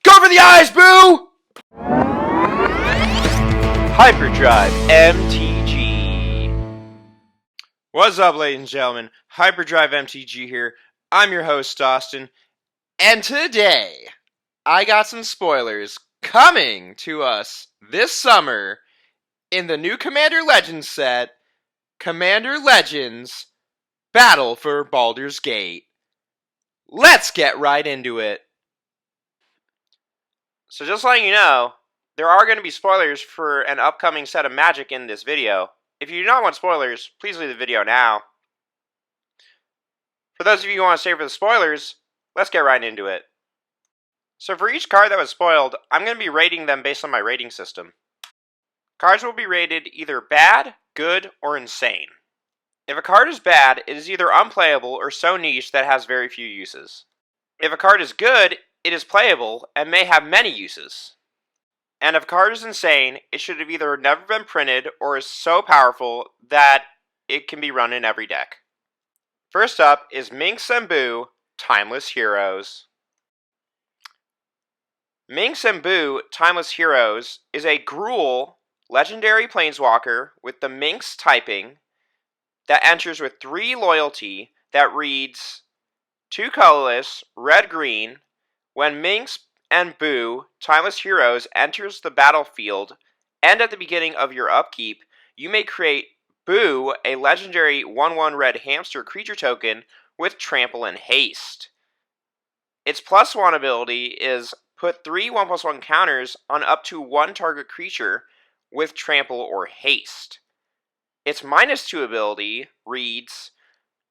Go for the eyes, boo! Hyperdrive MTG. What's up, ladies and gentlemen? Hyperdrive MTG here. I'm your host, Austin. And today, I got some spoilers coming to us this summer in the new Commander Legends set, Commander Legends Battle for Baldur's Gate. Let's get right into it. So just letting you know, there are going to be spoilers for an upcoming set of Magic in this video. If you do not want spoilers, please leave the video now. For those of you who want to stay for the spoilers, let's get right into it. So for each card that was spoiled, I'm going to be rating them based on my rating system. Cards will be rated either bad, good, or insane. If a card is bad, it is either unplayable or so niche that it has very few uses. If a card is good, it is playable and may have many uses. And if a card is insane, it should have either never been printed or is so powerful that it can be run in every deck. First up is Minksambu, Timeless Heroes. Minksambu, Timeless Heroes is a Gruul legendary planeswalker with the Minx typing that enters with 3 loyalty that reads 2 colorless, red-green. When Minx and Boo, Timeless Heroes, enters the battlefield and at the beginning of your upkeep, you may create Boo, a legendary 1/1 red hamster creature token with Trample and Haste. Its +1 ability is put 3 1/1 counters on up to 1 target creature with Trample or Haste. Its -2 ability reads,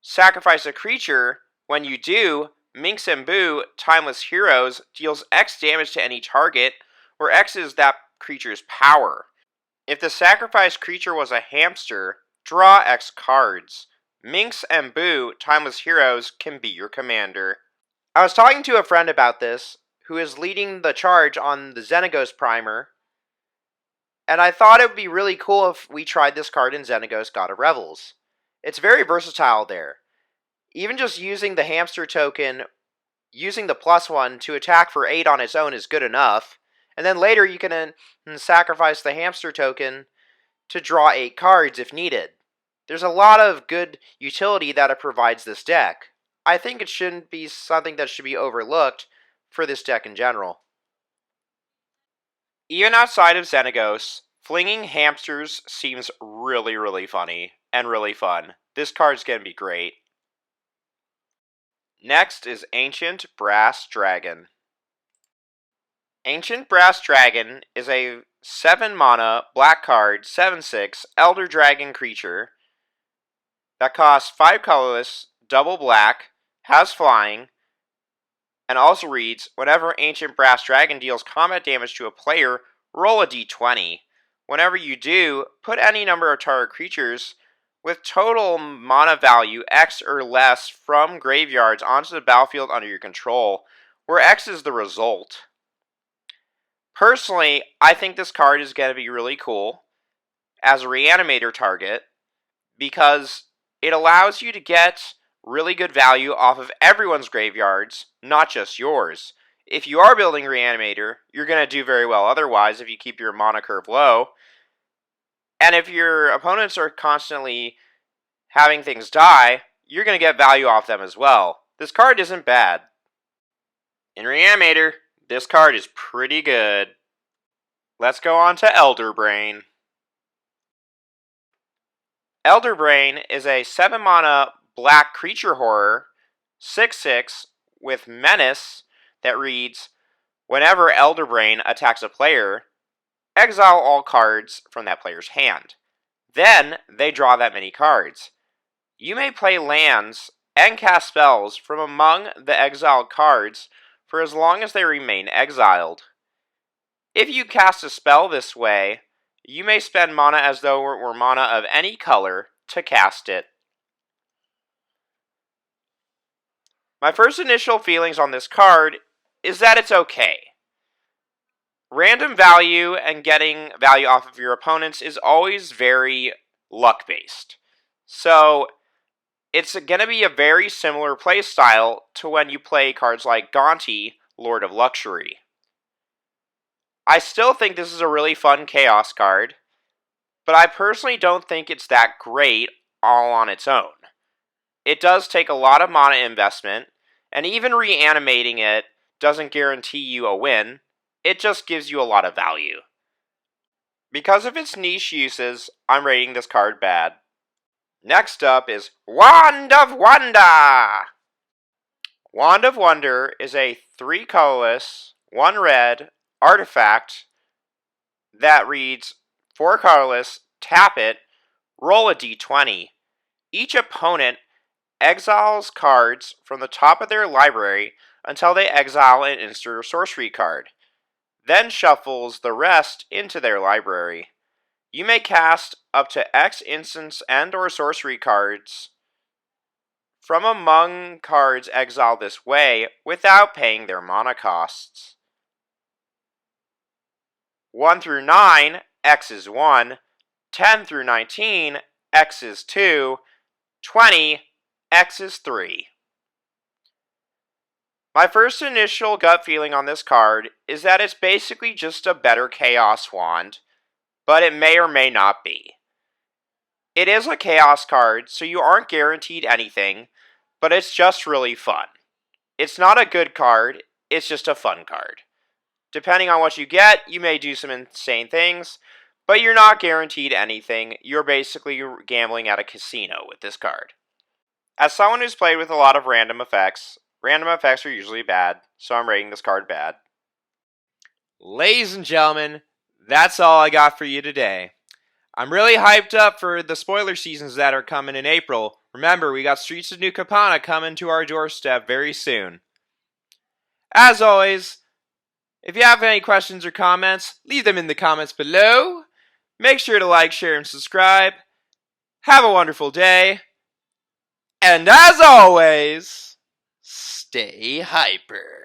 sacrifice a creature. When you do, Minksambu, Timeless Heroes, deals X damage to any target, where X is that creature's power. If the sacrificed creature was a hamster, draw X cards. Minksambu, Timeless Heroes can be your commander. I was talking to a friend about this, who is leading the charge on the Xenagos Primer, and I thought it would be really cool if we tried this card in Xenagos God of Revels. It's very versatile there. Even just using the hamster token, using the +1 to attack for 8 on its own is good enough. And then later you can sacrifice the hamster token to draw 8 cards if needed. There's a lot of good utility that it provides this deck. I think it shouldn't be something that should be overlooked for this deck in general. Even outside of Xenagos, flinging hamsters seems really funny and really fun. This card's going to be great. Next is Ancient Brass Dragon. Ancient Brass Dragon is a 7-mana, black card, 7/6 Elder Dragon creature that costs 5 colorless, double black, has flying, and also reads, whenever Ancient Brass Dragon deals combat damage to a player, roll a d20. Whenever you do, put any number of target creatures with total mana value X or less from graveyards onto the battlefield under your control, where X is the result. Personally, I think this card is going to be really cool as a reanimator target because it allows you to get really good value off of everyone's graveyards, not just yours. If you are building reanimator, you're going to do very well otherwise if you keep your mana curve low. And if your opponents are constantly having things die, you're going to get value off them as well. This card isn't bad. In Reanimator, this card is pretty good. Let's go on to Elderbrain. Elderbrain is a 7-mana black creature horror, 6/6 with Menace that reads, whenever Elderbrain attacks a player, exile all cards from that player's hand. Then they draw that many cards. You may play lands and cast spells from among the exiled cards for as long as they remain exiled. If you cast a spell this way, you may spend mana as though it were mana of any color to cast it. My first initial feelings on this card is that it's okay. Random value and getting value off of your opponents is always very luck-based. So it's going to be a very similar play style to when you play cards like Gonti, Lord of Luxury. I still think this is a really fun Chaos card, but I personally don't think it's that great all on its own. It does take a lot of mana investment, and even reanimating it doesn't guarantee you a win, it just gives you a lot of value. Because of its niche uses, I'm rating this card bad. Next up is Wand of Wonder! Wand of Wonder is a 3 colorless, 1 red artifact that reads 4 colorless, tap it, roll a d20. Each opponent exiles cards from the top of their library until they exile an instant or sorcery card, then shuffles the rest into their library. You may cast up to X instants and or sorcery cards from among cards exiled this way without paying their mana costs. 1 through 9, X is 1, 10 through 19, X is 2, 20, X is 3. My first initial gut feeling on this card is that it's basically just a better Chaos Wand, but it may or may not be. It is a Chaos card, so you aren't guaranteed anything, but it's just really fun. It's not a good card, it's just a fun card. Depending on what you get, you may do some insane things, but you're not guaranteed anything. You're basically gambling at a casino with this card. As someone who's played with a lot of random effects are usually bad, so I'm rating this card bad. Ladies and gentlemen, that's all I got for you today. I'm really hyped up for the spoiler seasons that are coming in April. Remember, we got Streets of New Capenna coming to our doorstep very soon. As always, if you have any questions or comments, leave them in the comments below. Make sure to like, share, and subscribe. Have a wonderful day. And as always, stay hyper.